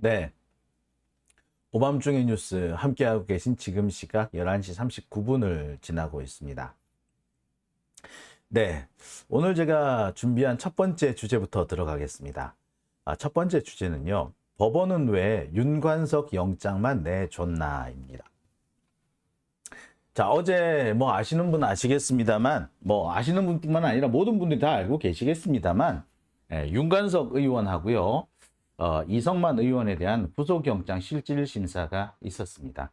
네, 오밤중의 뉴스 함께하고 계신 지금 시각 11시 39분을 지나고 있습니다. 네, 오늘 제가 준비한 첫 번째 주제부터 들어가겠습니다. 첫 번째 주제는요, 법원은 왜 윤관석 영장만 내줬나입니다. 자, 어제 아시는 분 아시겠습니다만, 아시는 분뿐만 아니라 모든 분들이 다 알고 계시겠습니다만, 윤관석 의원하고요, 이성만 의원에 대한 구속영장 실질심사가 있었습니다.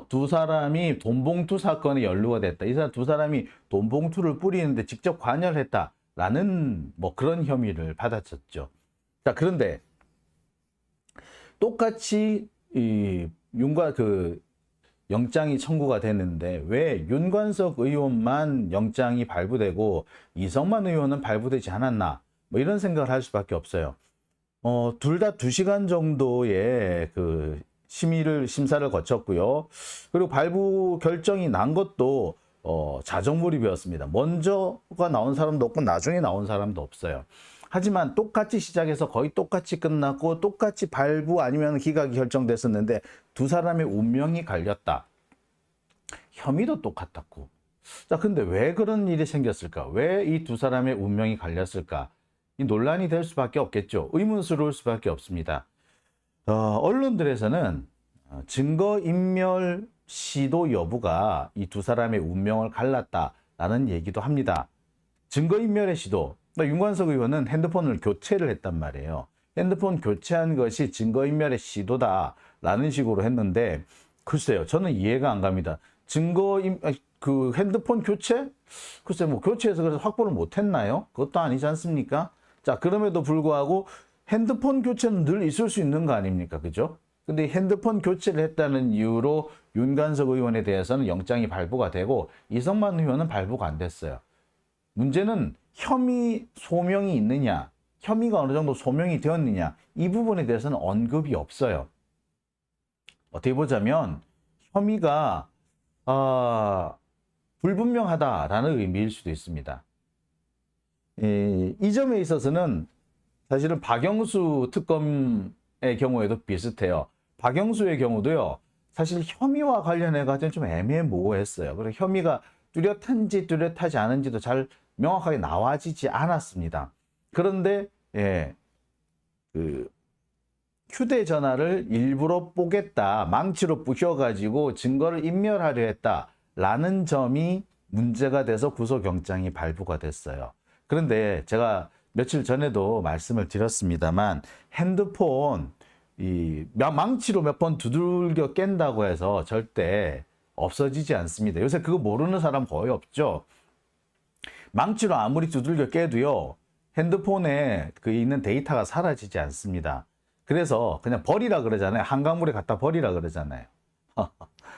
두 사람이 돈봉투 사건에 연루가 됐다. 이 사람 두 사람이 돈봉투를 뿌리는데 직접 관여를 했다라는 그런 혐의를 받았었죠. 자, 그런데 똑같이 영장이 청구가 됐는데 왜 윤관석 의원만 영장이 발부되고 이성만 의원은 발부되지 않았나? 이런 생각을 할 수밖에 없어요. 둘 다 2시간 정도의 심사를 거쳤고요. 그리고 발부 결정이 난 것도 자정몰입이었습니다. 먼저가 나온 사람도 없고 나중에 나온 사람도 없어요. 하지만 똑같이 시작해서 거의 똑같이 끝났고 똑같이 발부 아니면 기각이 결정됐었는데 두 사람의 운명이 갈렸다. 혐의도 똑같았고. 자, 근데 왜 그런 일이 생겼을까? 왜 이 두 사람의 운명이 갈렸을까? 이 논란이 될 수밖에 없겠죠. 의문스러울 수밖에 없습니다. 언론들에서는 증거인멸 시도 여부가 이 두 사람의 운명을 갈랐다라는 얘기도 합니다. 증거인멸의 시도, 윤관석 의원은 핸드폰을 교체를 했단 말이에요. 핸드폰 교체한 것이 증거인멸의 시도다라는 식으로 했는데, 글쎄요, 저는 이해가 안 갑니다. 핸드폰 교체? 글쎄, 교체해서 그래서 확보를 못 했나요? 그것도 아니지 않습니까? 자, 그럼에도 불구하고 핸드폰 교체는 늘 있을 수 있는 거 아닙니까? 그죠? 근데 핸드폰 교체를 했다는 이유로 윤관석 의원에 대해서는 영장이 발부가 되고 이성만 의원은 발부가 안 됐어요. 문제는 혐의 소명이 있느냐, 혐의가 어느 정도 소명이 되었느냐, 이 부분에 대해서는 언급이 없어요. 어떻게 보자면 혐의가 불분명하다라는 의미일 수도 있습니다. 이 점에 있어서는 사실은 박영수 특검의 경우에도 비슷해요. 박영수의 경우도요, 사실 혐의와 관련해가지고 좀 애매모호했어요. 그리고 혐의가 뚜렷한지 뚜렷하지 않은지도 잘 명확하게 나와지지 않았습니다. 그런데 휴대전화를 일부러 뽀겠다, 망치로 부셔가지고 증거를 인멸하려 했다라는 점이 문제가 돼서 구속영장이 발부가 됐어요. 그런데 제가 며칠 전에도 말씀을 드렸습니다만 핸드폰 망치로 몇 번 두들겨 깬다고 해서 절대 없어지지 않습니다. 요새 그거 모르는 사람 거의 없죠. 망치로 아무리 두들겨 깨도요, 핸드폰에 있는 데이터가 사라지지 않습니다. 그래서 그냥 버리라 그러잖아요. 한강물에 갖다 버리라 그러잖아요.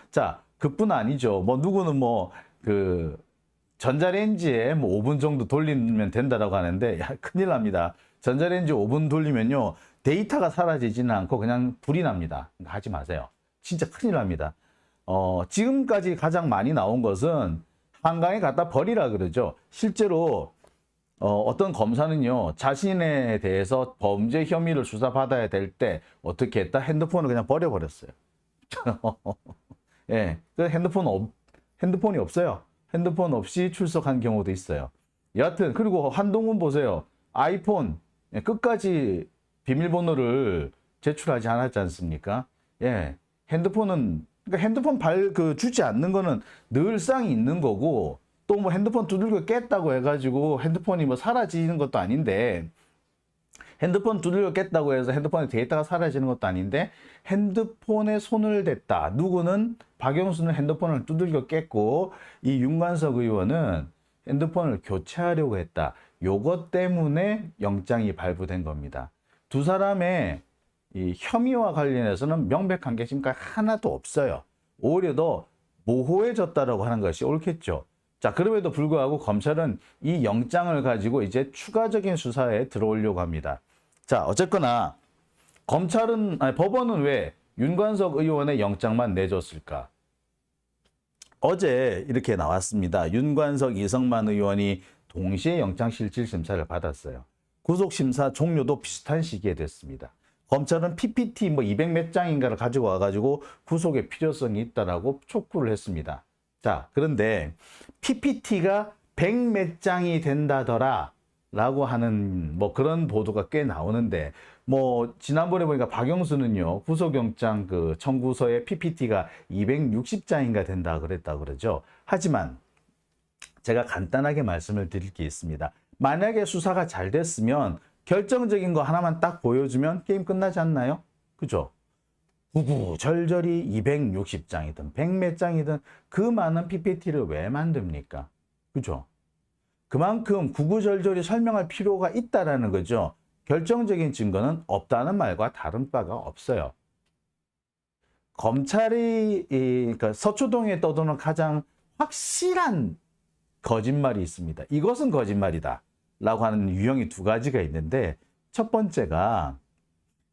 자, 그뿐 아니죠. 누구는 전자레인지에 5분 정도 돌리면 된다라고 하는데, 큰일 납니다. 전자레인지 5분 돌리면요, 데이터가 사라지지는 않고 그냥 불이 납니다. 하지 마세요. 진짜 큰일 납니다. 지금까지 가장 많이 나온 것은 한강에 갖다 버리라 그러죠. 실제로 어떤 검사는요, 자신에 대해서 범죄 혐의를 수사받아야 될 때 어떻게 했다? 핸드폰을 그냥 버려버렸어요. 예, 핸드폰이 없어요. 핸드폰 없이 출석한 경우도 있어요. 여하튼, 그리고 한동훈 보세요. 아이폰, 끝까지 비밀번호를 제출하지 않았지 않습니까? 예, 핸드폰 주지 않는 거는 늘상 있는 거고, 또 핸드폰 두들겨 깼다고 해가지고 핸드폰이 사라지는 것도 아닌데, 핸드폰 두들겨 깼다고 해서 핸드폰에 데이터가 사라지는 것도 아닌데, 핸드폰에 손을 댔다. 누구는 박영수는 핸드폰을 두들겨 깼고, 이 윤관석 의원은 핸드폰을 교체하려고 했다. 요것 때문에 영장이 발부된 겁니다. 두 사람의 이 혐의와 관련해서는 명백한 게 지금까지 하나도 없어요. 오히려 더 모호해졌다라고 하는 것이 옳겠죠. 자, 그럼에도 불구하고 검찰은 이 영장을 가지고 이제 추가적인 수사에 들어오려고 합니다. 자, 어쨌거나 법원은 왜 윤관석 의원의 영장만 내줬을까? 어제 이렇게 나왔습니다. 윤관석, 이성만 의원이 동시에 영장실질심사를 받았어요. 구속심사 종료도 비슷한 시기에 됐습니다. 검찰은 PPT 200 몇 장인가를 가지고 와가지고 구속의 필요성이 있다라고 촉구를 했습니다. 자, 그런데 PPT가 100 몇 장이 된다더라 라고 하는 그런 보도가 꽤 나오는데, 지난번에 보니까 박영수는요, 구속영장 청구서에 PPT가 260장인가 된다 그랬다 그러죠. 하지만 제가 간단하게 말씀을 드릴 게 있습니다. 만약에 수사가 잘 됐으면 결정적인 거 하나만 딱 보여주면 게임 끝나지 않나요? 그죠? 구구절절히 260장이든 100 몇 장이든 그 많은 PPT를 왜 만듭니까? 그죠? 그만큼 구구절절히 설명할 필요가 있다라는 거죠. 결정적인 증거는 없다는 말과 다른 바가 없어요. 검찰이 그러니까 서초동에 떠도는 가장 확실한 거짓말이 있습니다. 이것은 거짓말이다 라고 하는 유형이 두 가지가 있는데, 첫 번째가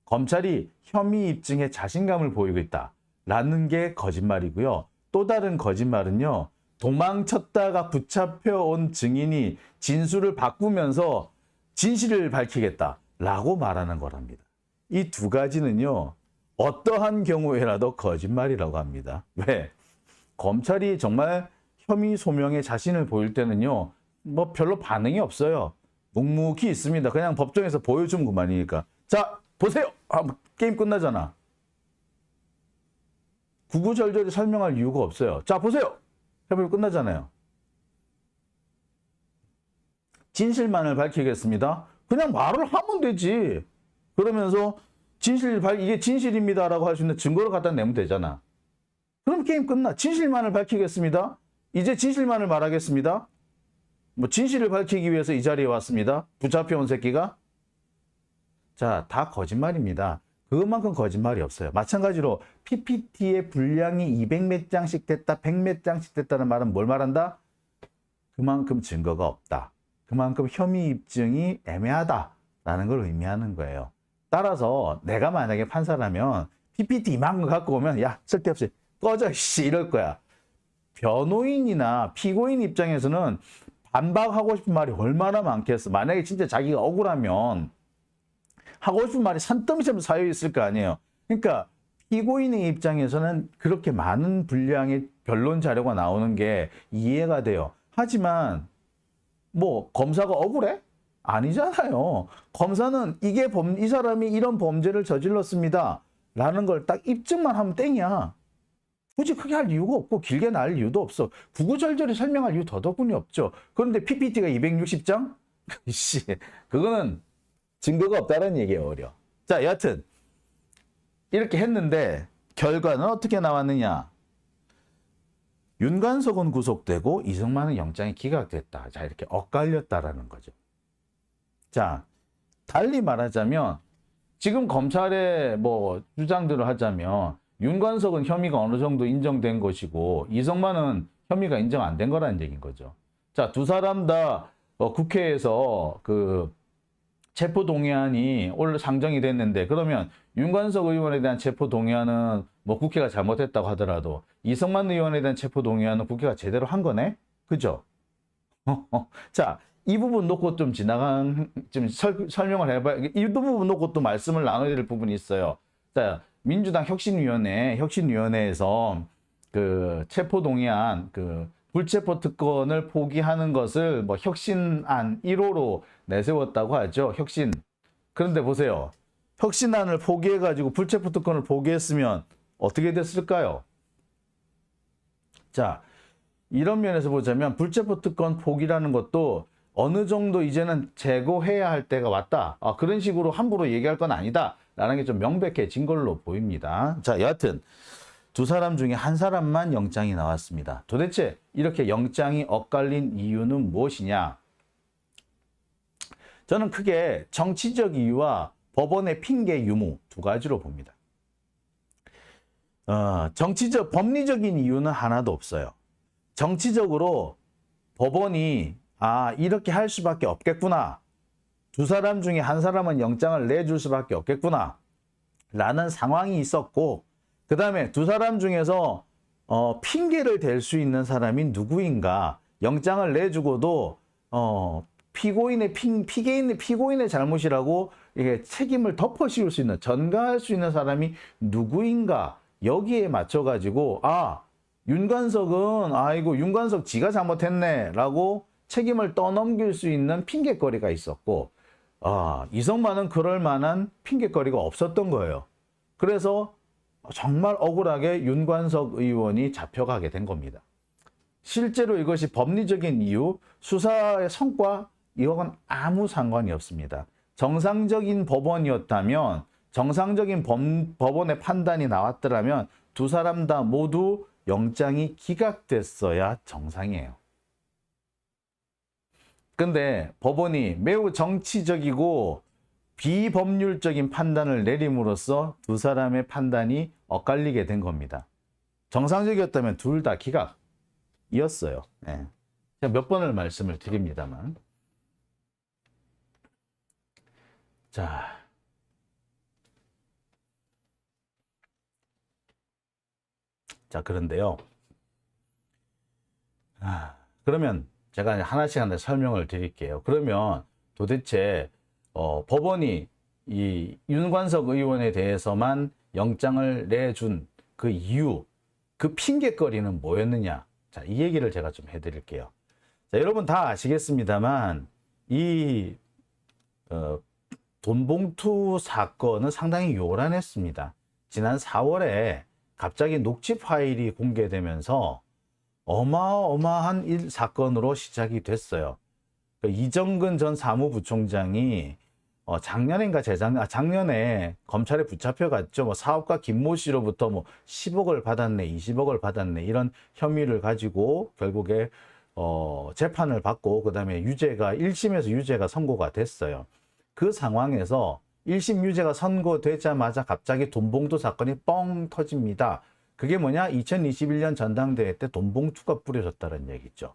검찰이 혐의 입증에 자신감을 보이고 있다라는 게 거짓말이고요. 또 다른 거짓말은요, 도망쳤다가 붙잡혀온 증인이 진술을 바꾸면서 진실을 밝히겠다라고 말하는 거랍니다. 이 두 가지는요, 어떠한 경우에라도 거짓말이라고 합니다. 왜? 검찰이 정말 혐의 소명에 자신을 보일 때는요, 별로 반응이 없어요. 묵묵히 있습니다. 그냥 법정에서 보여주면 그만이니까. 자, 보세요! 게임 끝나잖아. 구구절절히 설명할 이유가 없어요. 자, 보세요! 해보면 끝나잖아요. 진실만을 밝히겠습니다. 그냥 말을 하면 되지. 그러면서 이게 진실입니다라고 할 수 있는 증거를 갖다 내면 되잖아. 그럼 게임 끝나. 진실만을 밝히겠습니다. 이제 진실만을 말하겠습니다. 진실을 밝히기 위해서 이 자리에 왔습니다. 붙잡혀온 새끼가. 자, 다 거짓말입니다. 그것만큼 거짓말이 없어요. 마찬가지로 PPT의 분량이 200 몇 장씩 됐다, 100 몇 장씩 됐다는 말은 뭘 말한다? 그만큼 증거가 없다. 그만큼 혐의 입증이 애매하다라는 걸 의미하는 거예요. 따라서 내가 만약에 판사라면 PPT 이만큼 갖고 오면 야, 쓸데없이 꺼져 씨 이럴 거야. 변호인이나 피고인 입장에서는 반박하고 싶은 말이 얼마나 많겠어. 만약에 진짜 자기가 억울하면 하고 싶은 말이 산더미처럼 쌓여 있을 거 아니에요. 그러니까 피고인의 입장에서는 그렇게 많은 분량의 변론 자료가 나오는 게 이해가 돼요. 하지만 검사가 억울해? 아니잖아요. 검사는 이 사람이 이런 범죄를 저질렀습니다 라는 걸 딱 입증만 하면 땡이야. 굳이 크게 할 이유가 없고 길게 날 이유도 없어. 구구절절히 설명할 이유 더더군이 없죠. 그런데 PPT가 260장? 그거는 증거가 없다는 얘기예요. 어려. 자, 여하튼 이렇게 했는데 결과는 어떻게 나왔느냐. 윤관석은 구속되고 이승만은 영장이 기각됐다. 자, 이렇게 엇갈렸다라는 거죠. 자, 달리 말하자면 지금 검찰의 주장들을 하자면 윤관석은 혐의가 어느 정도 인정된 것이고 이승만은 혐의가 인정 안 된 거라는 얘기인 거죠. 자, 두 사람 다 국회에서 체포동의안이 오늘 상정이 됐는데, 그러면 윤관석 의원에 대한 체포동의안은 국회가 잘못했다고 하더라도 이승만 의원에 대한 체포동의안은 국회가 제대로 한 거네? 그죠? 자, 이 부분 놓고 좀 설명을 해봐야, 이 부분 놓고 또 말씀을 나눠야 될 부분이 있어요. 자, 민주당 혁신위원회에서 체포동의안, 불체포 특권을 포기하는 것을 혁신안 1호로 내세웠다고 하죠. 혁신. 그런데 보세요. 혁신안을 포기해가지고 불체포 특권을 포기했으면 어떻게 됐을까요? 자, 이런 면에서 보자면 불체포 특권 포기라는 것도 어느 정도 이제는 재고해야 할 때가 왔다. 그런 식으로 함부로 얘기할 건 아니다. 라는 게 좀 명백해진 걸로 보입니다. 자, 여하튼 두 사람 중에 한 사람만 영장이 나왔습니다. 도대체 이렇게 영장이 엇갈린 이유는 무엇이냐? 저는 크게 정치적 이유와 법원의 핑계 유무 두 가지로 봅니다. 법리적인 이유는 하나도 없어요. 정치적으로 법원이 이렇게 할 수밖에 없겠구나. 두 사람 중에 한 사람은 영장을 내줄 수밖에 없겠구나 라는 상황이 있었고, 그 다음에 두 사람 중에서 핑계를 댈 수 있는 사람이 누구인가, 영장을 내주고도 피고인의 잘못이라고 이게 책임을 덮어씌울 수 있는, 전가할 수 있는 사람이 누구인가, 여기에 맞춰가지고, 윤관석 지가 잘못했네 라고 책임을 떠넘길 수 있는 핑계거리가 있었고, 이성만은 그럴 만한 핑계거리가 없었던 거예요. 그래서 정말 억울하게 윤관석 의원이 잡혀가게 된 겁니다. 실제로 이것이 법리적인 이유, 수사의 성과, 이거는 아무 상관이 없습니다. 정상적인 법원이었다면, 정상적인 법원의 판단이 나왔더라면 두 사람 다 모두 영장이 기각됐어야 정상이에요. 근데 법원이 매우 정치적이고 비법률적인 판단을 내림으로써 두 사람의 판단이 엇갈리게 된 겁니다. 정상적이었다면 둘 다 기각이었어요. 네. 제가 몇 번을 말씀을 드립니다만. 자, 그런데요. 그러면 제가 하나씩 설명을 드릴게요. 그러면 도대체 법원이 이 윤관석 의원에 대해서만 영장을 내준 그 이유, 그 핑계거리는 뭐였느냐? 자, 이 얘기를 제가 좀 해드릴게요. 자, 여러분 다 아시겠습니다만 이 돈봉투 사건은 상당히 요란했습니다. 지난 4월에 갑자기 녹취 파일이 공개되면서 어마어마한 사건으로 시작이 됐어요. 이정근 전 사무부총장이 작년인가 작년에 검찰에 붙잡혀갔죠. 사업가 김모 씨로부터 10억을 받았네, 20억을 받았네 이런 혐의를 가지고 결국에 재판을 받고 그다음에 1심에서 유죄가 선고가 됐어요. 그 상황에서 1심 유죄가 선고되자마자 갑자기 돈봉투 사건이 뻥 터집니다. 그게 뭐냐? 2021년 전당대회 때 돈봉투가 뿌려졌다는 얘기죠.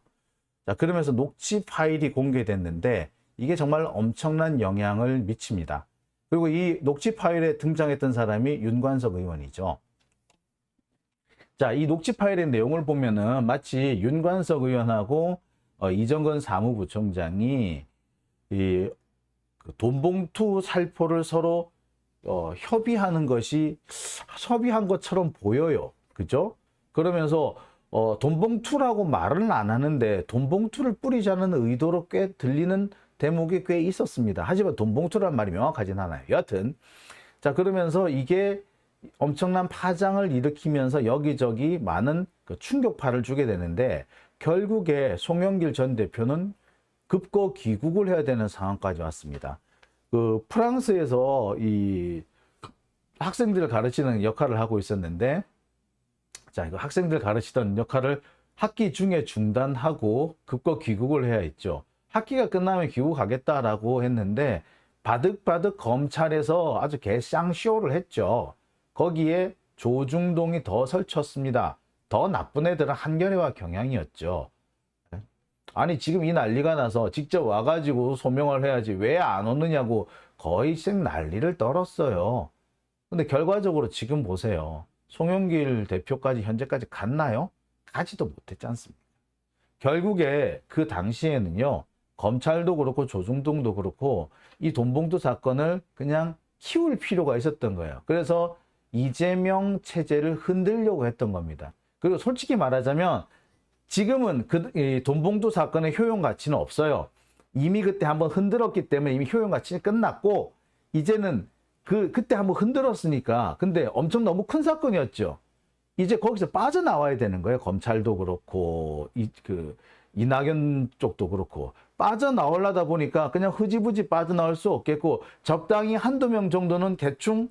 자, 그러면서 녹취 파일이 공개됐는데 이게 정말 엄청난 영향을 미칩니다. 그리고 이 녹취 파일에 등장했던 사람이 윤관석 의원이죠. 자, 이 녹취 파일의 내용을 보면은 마치 윤관석 의원하고 이정근 사무부총장이 이 돈봉투 살포를 서로 협의한 것처럼 보여요. 그죠? 그러면서 돈봉투라고 말은 안 하는데 돈봉투를 뿌리자는 의도로 꽤 들리는 대목이 꽤 있었습니다. 하지만 돈봉투란 말이 명확하진 않아요. 여하튼 자, 그러면서 이게 엄청난 파장을 일으키면서 여기저기 많은 충격파를 주게 되는데 결국에 송영길 전 대표는 급거 귀국을 해야 되는 상황까지 왔습니다. 프랑스에서 이 학생들을 가르치는 역할을 하고 있었는데, 자, 이거 학생들 가르치던 역할을 학기 중에 중단하고 급거 귀국을 해야 했죠. 학기가 끝나면 귀국하겠다라고 했는데, 바득바득 검찰에서 아주 개쌍쇼를 했죠. 거기에 조중동이 더 설쳤습니다. 더 나쁜 애들은 한겨레와 경향이었죠. 아니 지금 이 난리가 나서 직접 와가지고 소명을 해야지 왜 안 오느냐고 거의 난리를 떨었어요. 근데 결과적으로 지금 보세요. 송영길 대표까지 현재까지 갔나요? 가지도 못했지 않습니까? 결국에 그 당시에는요. 검찰도 그렇고 조중동도 그렇고 이 돈봉투 사건을 그냥 키울 필요가 있었던 거예요. 그래서 이재명 체제를 흔들려고 했던 겁니다. 그리고 솔직히 말하자면 지금은 이 돈봉투 사건의 효용 가치는 없어요. 이미 그때 한번 흔들었기 때문에 이미 효용 가치는 끝났고 이제는 그때 한번 흔들었으니까 근데 엄청 너무 큰 사건이었죠. 이제 거기서 빠져나와야 되는 거예요. 검찰도 그렇고 이낙연 쪽도 그렇고 빠져나오려다 보니까 그냥 흐지부지 빠져나올 수 없겠고 적당히 한두 명 정도는 대충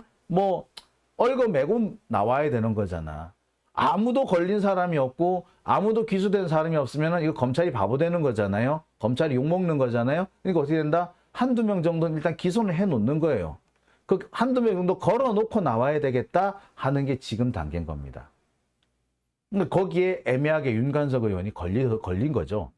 얽어매고 나와야 되는 거잖아. 아무도 걸린 사람이 없고 아무도 기소된 사람이 없으면 이거 검찰이 바보 되는 거잖아요. 검찰이 욕먹는 거잖아요. 그러니까 어떻게 된다? 한두 명 정도는 일단 기소를 해놓는 거예요. 그 한두 명 정도 걸어놓고 나와야 되겠다 하는 게 지금 단계인 겁니다. 근데 거기에 애매하게 윤관석 의원이 걸린 거죠.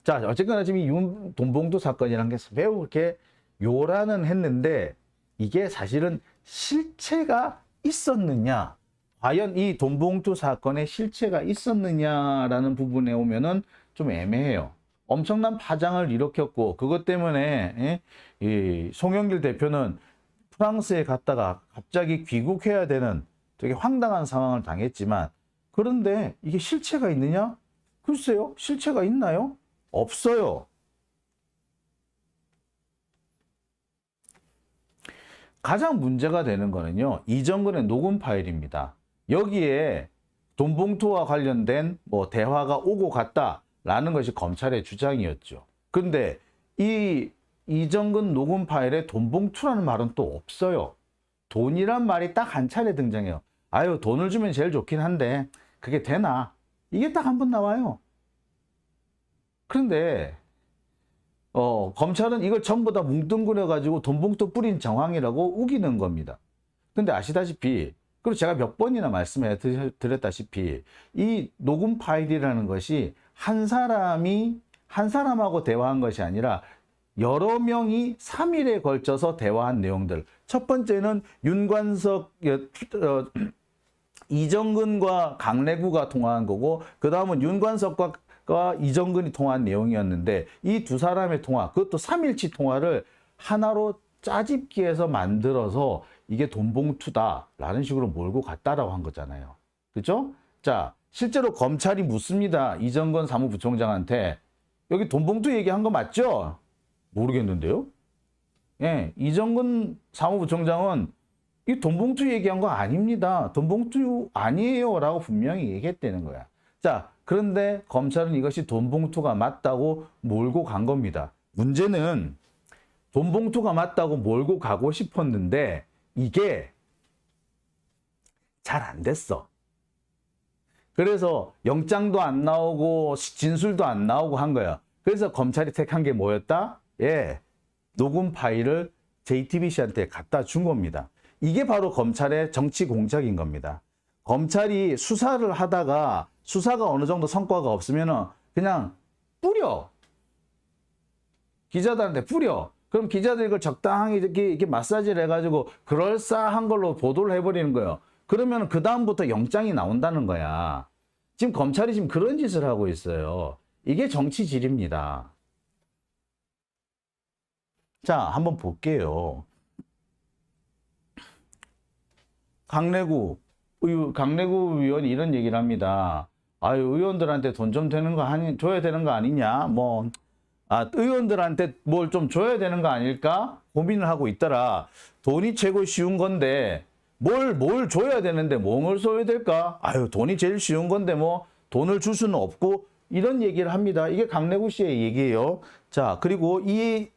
자, 어쨌거나 지금 이 돈봉투 사건이라는 게 매우 이렇게 요란은 했는데 이게 사실은 실체가 있었느냐? 과연 이 돈봉투 사건에 실체가 있었느냐라는 부분에 오면은 좀 애매해요. 엄청난 파장을 일으켰고 그것 때문에 이 송영길 대표는 프랑스에 갔다가 갑자기 귀국해야 되는 되게 황당한 상황을 당했지만 그런데 이게 실체가 있느냐? 글쎄요. 실체가 있나요? 없어요. 가장 문제가 되는 거는요. 이정근의 녹음 파일입니다. 여기에 돈봉투와 관련된 뭐 대화가 오고 갔다라는 것이 검찰의 주장이었죠. 그런데 이 이정근 녹음 파일에 돈봉투라는 말은 또 없어요. 돈이란 말이 딱 한 차례 등장해요. 아유, 돈을 주면 제일 좋긴 한데 그게 되나? 이게 딱 한 번 나와요. 그런데 검찰은 이걸 전부 다 뭉뚱그려 가지고 돈봉투 뿌린 정황이라고 우기는 겁니다. 근데 아시다시피, 그리고 제가 몇 번이나 말씀해 드렸다시피 이 녹음 파일이라는 것이 한 사람하고 대화한 것이 아니라 여러 명이 3일에 걸쳐서 대화한 내용들. 첫 번째는 윤관석, 이정근과 강래구가 통화한 거고, 그 다음은 윤관석과 이정근이 통화한 내용이었는데, 이 두 사람의 통화, 그것도 3일치 통화를 하나로 짜집기해서 만들어서 이게 돈봉투다라는 식으로 몰고 갔다라고 한 거잖아요. 그렇죠? 자, 실제로 검찰이 묻습니다. 이정근 사무부총장한테 여기 돈봉투 얘기한 거 맞죠? 모르겠는데요. 예, 이정근 사무부총장은 이 돈봉투 얘기한 거 아닙니다. 돈봉투 아니에요 라고 분명히 얘기했다는 거야. 자, 그런데 검찰은 이것이 돈봉투가 맞다고 몰고 간 겁니다. 문제는 돈봉투가 맞다고 몰고 가고 싶었는데 이게 잘 안 됐어. 그래서 영장도 안 나오고 진술도 안 나오고 한 거야. 그래서 검찰이 택한 게 뭐였다? 예, 녹음 파일을 JTBC한테 갖다 준 겁니다. 이게 바로 검찰의 정치 공작인 겁니다. 검찰이 수사를 하다가 수사가 어느 정도 성과가 없으면 그냥 뿌려. 기자들한테 뿌려. 그럼 기자들이 이걸 적당히 이렇게 마사지를 해가지고 그럴싸한 걸로 보도를 해버리는 거예요. 그러면 그 다음부터 영장이 나온다는 거야. 지금 검찰이 지금 그런 짓을 하고 있어요. 이게 정치질입니다. 자, 한번 볼게요. 강래구 의원이 이런 얘기를 합니다. 아유, 의원들한테 돈 좀 줘야 되는 거 아니냐? 의원들한테 뭘 좀 줘야 되는 거 아닐까? 고민을 하고 있더라. 돈이 최고 쉬운 건데, 뭘 줘야 되는데, 뭘 써야 될까? 아유, 돈이 제일 쉬운 건데, 돈을 줄 수는 없고, 이런 얘기를 합니다. 이게 강래구 씨의 얘기예요. 자, 그리고 이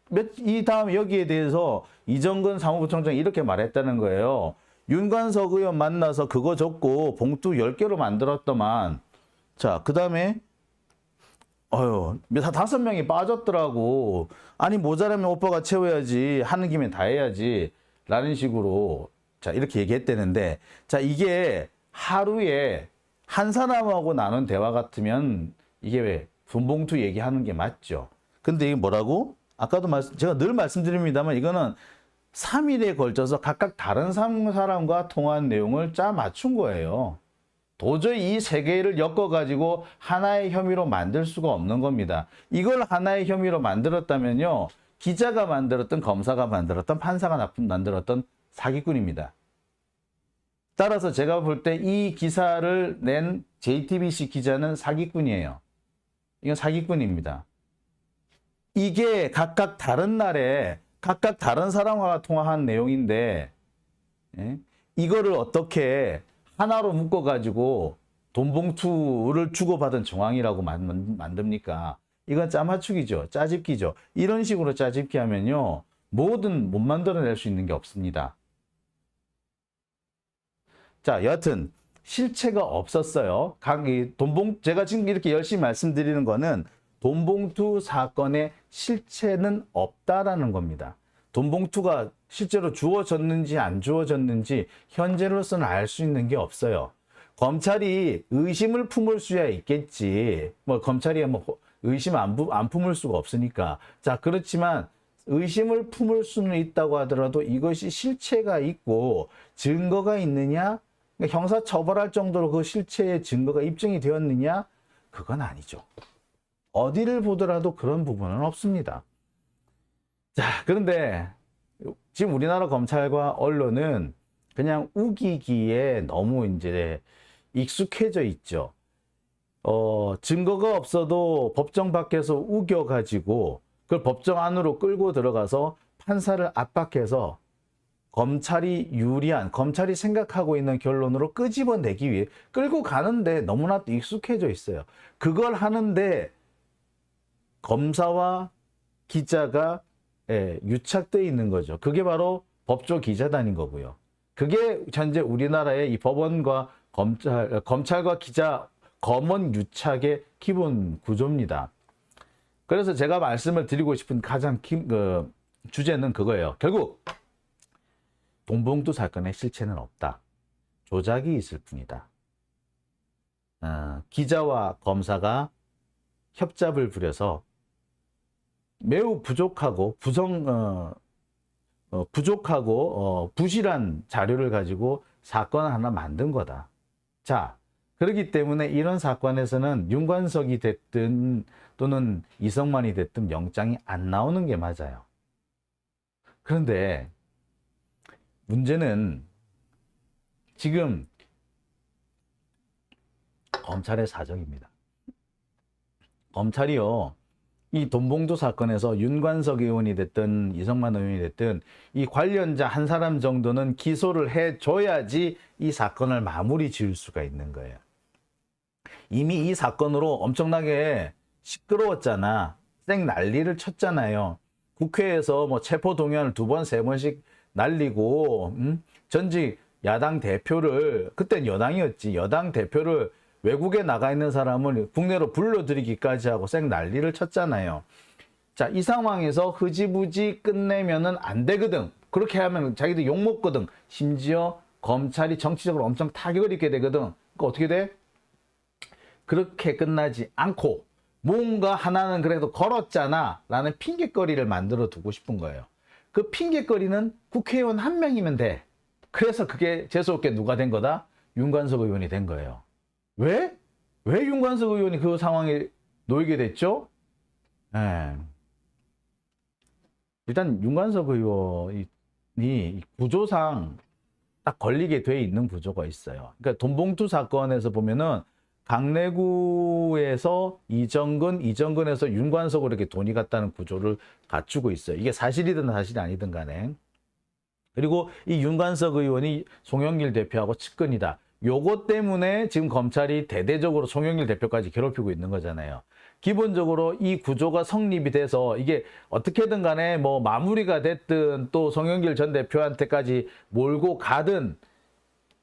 다음 여기에 대해서 이정근 사무부총장이 이렇게 말했다는 거예요. 윤관석 의원 만나서 그거 줬고 봉투 10개로 만들었더만. 자, 그 다음에 5명이 빠졌더라고. 아니, 모자라면 오빠가 채워야지. 하는 김에 다 해야지. 라는 식으로 자, 이렇게 얘기했다는데, 자, 이게 하루에 한 사람하고 나눈 대화 같으면 이게 왜 돈봉투 얘기하는 게 맞죠. 근데 이게 뭐라고? 아까도 제가 늘 말씀드립니다만 이거는 3일에 걸쳐서 각각 다른 사람과 통화한 내용을 짜 맞춘 거예요. 도저히 이 세 개를 엮어가지고 하나의 혐의로 만들 수가 없는 겁니다. 이걸 하나의 혐의로 만들었다면요. 기자가 만들었던, 검사가 만들었던, 판사가 만들었던 사기꾼입니다. 따라서 제가 볼 때 이 기사를 낸 JTBC 기자는 사기꾼이에요. 이건 사기꾼입니다. 이게 각각 다른 날에 각각 다른 사람과 통화한 내용인데, 예? 이거를 어떻게 하나로 묶어가지고 돈봉투를 주고받은 정황이라고 만듭니까? 이건 짜맞추기죠. 짜집기죠. 이런 식으로 짜집기 하면요. 뭐든 못 만들어낼 수 있는 게 없습니다. 자, 여하튼 실체가 없었어요. 제가 지금 이렇게 열심히 말씀드리는 거는 돈봉투 사건의 실체는 없다라는 겁니다. 돈봉투가 실제로 주어졌는지 안 주어졌는지 현재로서는 알 수 있는 게 없어요. 검찰이 의심을 품을 수야 있겠지. 검찰이 의심 안 품을 수가 없으니까. 자, 그렇지만 의심을 품을 수는 있다고 하더라도 이것이 실체가 있고 증거가 있느냐? 그러니까 형사 처벌할 정도로 그 실체의 증거가 입증이 되었느냐? 그건 아니죠. 어디를 보더라도 그런 부분은 없습니다. 자, 그런데 지금 우리나라 검찰과 언론은 그냥 우기기에 너무 이제 익숙해져 있죠. 증거가 없어도 법정 밖에서 우겨가지고 그걸 법정 안으로 끌고 들어가서 판사를 압박해서 검찰이 유리한, 검찰이 생각하고 있는 결론으로 끄집어내기 위해 끌고 가는데 너무나 익숙해져 있어요. 그걸 하는데 검사와 기자가 유착되어 있는 거죠. 그게 바로 법조 기자단인 거고요. 그게 현재 우리나라의 이 법원과 검찰과 기자, 검언 유착의 기본 구조입니다. 그래서 제가 말씀을 드리고 싶은 가장 주제는 그거예요. 결국 돈봉투 사건의 실체는 없다. 조작이 있을 뿐이다. 기자와 검사가 협잡을 부려서 매우 부족하고 부실한 자료를 가지고 사건 하나 만든 거다. 자, 그렇기 때문에 이런 사건에서는 윤관석이 됐든 또는 이성만이 됐든 영장이 안 나오는 게 맞아요. 그런데 문제는 지금 검찰의 사정입니다. 검찰이요, 이 돈봉투 사건에서 윤관석 의원이 됐든 이성만 의원이 됐든 이 관련자 한 사람 정도는 기소를 해줘야지 이 사건을 마무리 지을 수가 있는 거예요. 이미 이 사건으로 엄청나게 시끄러웠잖아. 쌩 난리를 쳤잖아요. 국회에서 뭐 체포동의안을 2번, 3번씩 날리고, 전직 야당 대표를, 그땐 여당이었지, 여당 대표를 외국에 나가 있는 사람을 국내로 불러들이기까지 하고 쌩 난리를 쳤잖아요. 자, 이 상황에서 흐지부지 끝내면은 안 되거든. 그렇게 하면 자기들 욕먹거든. 심지어 검찰이 정치적으로 엄청 타격을 입게 되거든. 그러니까 어떻게 돼? 그렇게 끝나지 않고 뭔가 하나는 그래도 걸었잖아 라는 핑계거리를 만들어 두고 싶은 거예요. 그 핑계거리는 국회의원 한 명이면 돼. 그래서 그게 재수없게 누가 된 거다? 윤관석 의원이 된 거예요. 왜? 왜 윤관석 의원이 그 상황에 놓이게 됐죠? 일단 윤관석 의원이 구조상 딱 걸리게 돼 있는 구조가 있어요. 그러니까 돈봉투 사건에서 보면은 강내구에서 이정근에서 윤관석으로 이렇게 돈이 갔다는 구조를 갖추고 있어요. 이게 사실이든 사실이 아니든 간에. 그리고 이 윤관석 의원이 송영길 대표하고 측근이다. 요것 때문에 지금 검찰이 대대적으로 송영길 대표까지 괴롭히고 있는 거잖아요. 기본적으로 이 구조가 성립이 돼서 이게 어떻게든 간에 뭐 마무리가 됐든 또 송영길 전 대표한테까지 몰고 가든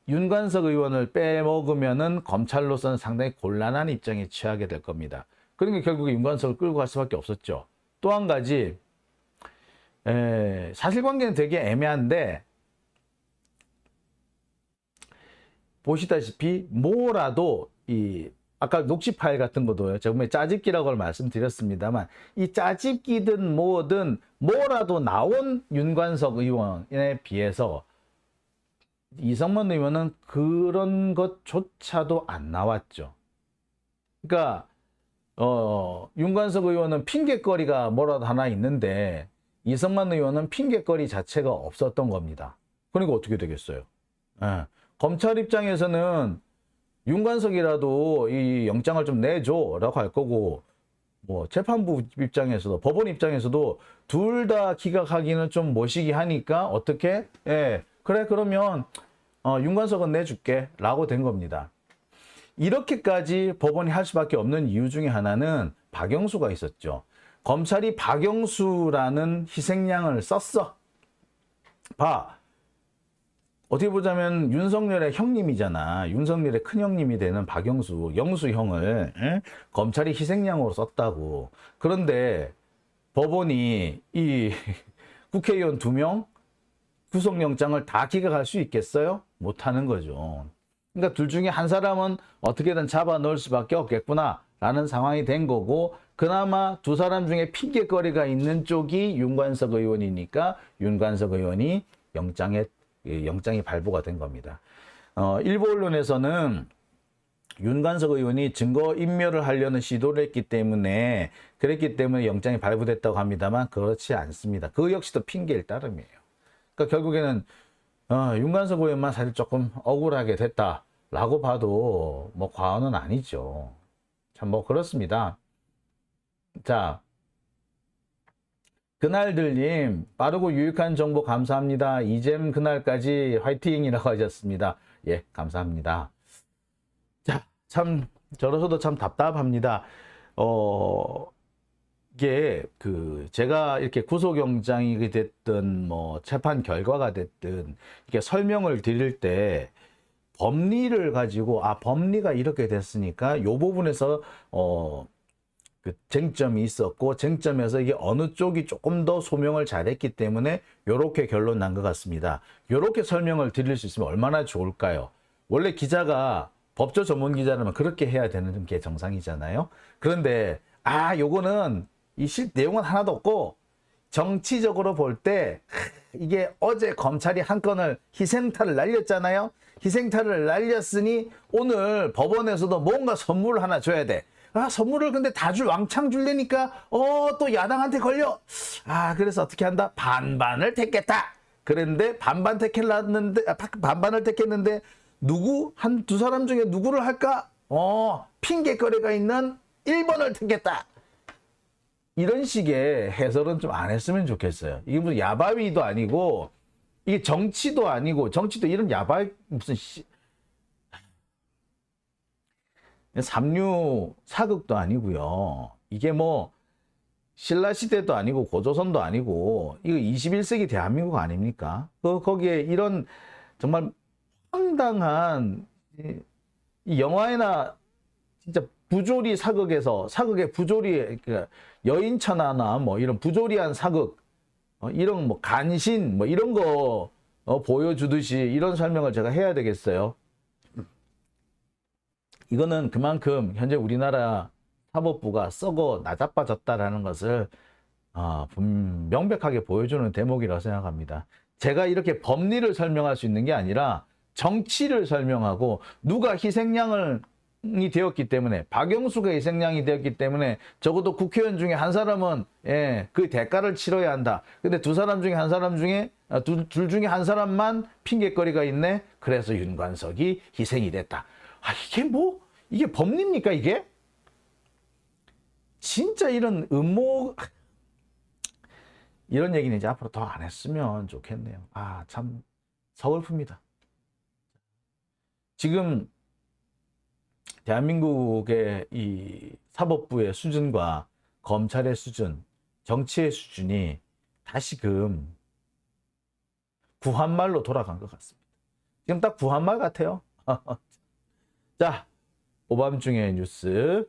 윤관석 의원을 빼먹으면은 검찰로서는 상당히 곤란한 입장에 취하게 될 겁니다. 그러니까 결국에 윤관석을 끌고 갈 수밖에 없었죠. 또 한 가지, 사실관계는 되게 애매한데 보시다시피 뭐라도 아까 녹취 파일 같은 것도 제가 분명히 짜집기라고 말씀드렸습니다만 이 짜집기든 뭐든 뭐라도 나온 윤관석 의원에 비해서 이성만 의원은 그런 것조차도 안 나왔죠. 그러니까 윤관석 의원은 핑계거리가 뭐라도 하나 있는데 이성만 의원은 핑계거리 자체가 없었던 겁니다. 그러니까 어떻게 되겠어요? 검찰 입장에서는 윤관석이라도 이 영장을 좀 내줘라고 할 거고, 뭐 재판부 입장에서도 법원 입장에서도 둘 다 기각하기는 좀 모시기 하니까 어떻게? 그래 그러면 윤관석은 내줄게 라고 된 겁니다. 이렇게까지 법원이 할 수밖에 없는 이유 중에 하나는 박영수가 있었죠. 검찰이 박영수라는 희생양을 썼어. 어떻게 보자면 윤석열의 형님이잖아. 윤석열의 큰형님이 되는 박영수, 영수형을 검찰이 희생양으로 썼다고. 그런데 법원이 이 국회의원 2명 구속영장을 다 기각할 수 있겠어요? 못하는 거죠. 그러니까 둘 중에 한 사람은 어떻게든 잡아 넣을 수밖에 없겠구나 라는 상황이 된 거고, 그나마 두 사람 중에 핑계거리가 있는 쪽이 윤관석 의원이니까 윤관석 의원이 영장이 발부가 된 겁니다. 일부 언론에서는 윤관석 의원이 증거 인멸을 하려는 시도를 했기 때문에 그랬기 때문에 영장이 발부됐다고 합니다만 그렇지 않습니다. 그 역시도 핑계일 따름이에요. 그러니까 결국에는 윤관석 의원만 사실 조금 억울하게 됐다라고 봐도 뭐 과언은 아니죠. 참 뭐 그렇습니다. 자, 그날들님 빠르고 유익한 정보 감사합니다. 이잼 그날까지 화이팅이라고 하셨습니다. 예, 감사합니다. 자, 참 저로서도 참 답답합니다. 이게 제가 이렇게 구속영장이 됐든 뭐 재판 결과가 됐든 이게 설명을 드릴 때 법리를 가지고 법리가 이렇게 됐으니까 요 부분에서 그 쟁점이 있었고 쟁점에서 이게 어느 쪽이 조금 더 소명을 잘했기 때문에 요렇게 결론 난 것 같습니다. 요렇게 설명을 드릴 수 있으면 얼마나 좋을까요? 원래 기자가 법조 전문 기자라면 그렇게 해야 되는 게 정상이잖아요. 그런데 요거는 내용은 하나도 없고 정치적으로 볼 때 이게 어제 검찰이 한 건을 희생타를 날렸잖아요. 희생타를 날렸으니 오늘 법원에서도 뭔가 선물을 하나 줘야 돼. 선물을 근데 다 왕창 줄래니까 또 야당한테 걸려. 그래서 어떻게 한다? 반반을 택겠다. 그랬는데 반반을 택했는데 한 두 사람 중에 누구를 할까? 핑계거리가 있는 1번을 택했다. 이런 식의 해설은 좀 안 했으면 좋겠어요. 이게 무슨 야바위도 아니고 이게 정치도 아니고 정치도 이런 야바위 무슨 삼류 사극도 아니고요. 이게 뭐 신라시대도 아니고 고조선도 아니고 이거 21세기 대한민국 아닙니까? 거기에 이런 정말 황당한 이 영화에나 진짜 부조리 사극에서 사극의 부조리 여인천하나 뭐 이런 부조리한 사극 이런 뭐 간신 뭐 이런 거 보여주듯이 이런 설명을 제가 해야 되겠어요. 이거는 그만큼 현재 우리나라 사법부가 썩어 나자빠졌다라는 것을 명백하게 보여주는 대목이라고 생각합니다. 제가 이렇게 법리를 설명할 수 있는 게 아니라 정치를 설명하고 누가 희생양이 되었기 때문에 박영수가 희생양이 되었기 때문에 적어도 국회의원 중에 한 사람은 그 대가를 치러야 한다. 근데 두 사람 중에 한 사람 중에 둘 중에 한 사람만 핑계거리가 있네. 그래서 윤관석이 희생이 됐다. 이게 법리입니까 이게? 진짜 이런 이런 얘기는 이제 앞으로 더 안 했으면 좋겠네요. 참 서글픕니다. 지금 대한민국의 이 사법부의 수준과 검찰의 수준, 정치의 수준이 다시금 구한말로 돌아간 것 같습니다. 지금 딱 구한말 같아요. 자, 오밤중의 뉴스.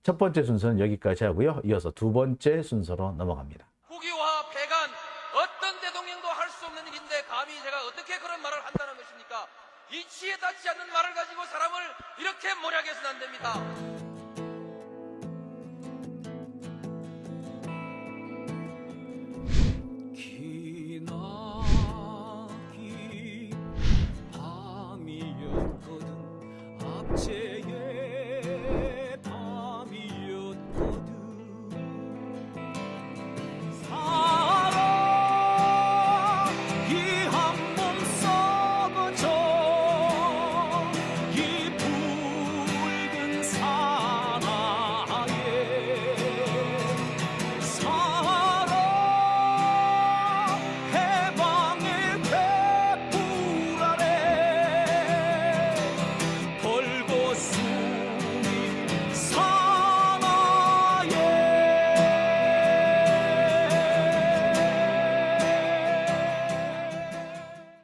첫 번째 순서는 여기까지 하고요. 이어서 두 번째 순서로 넘어갑니다. 국유화 폐간 어떤 대통령도 할 수 없는 일인데 감히 제가 어떻게 그런 말을 한다는 것입니까? 이치에 닿지 않는 말을 가지고 사람을 이렇게 몰약해서는 안 됩니다.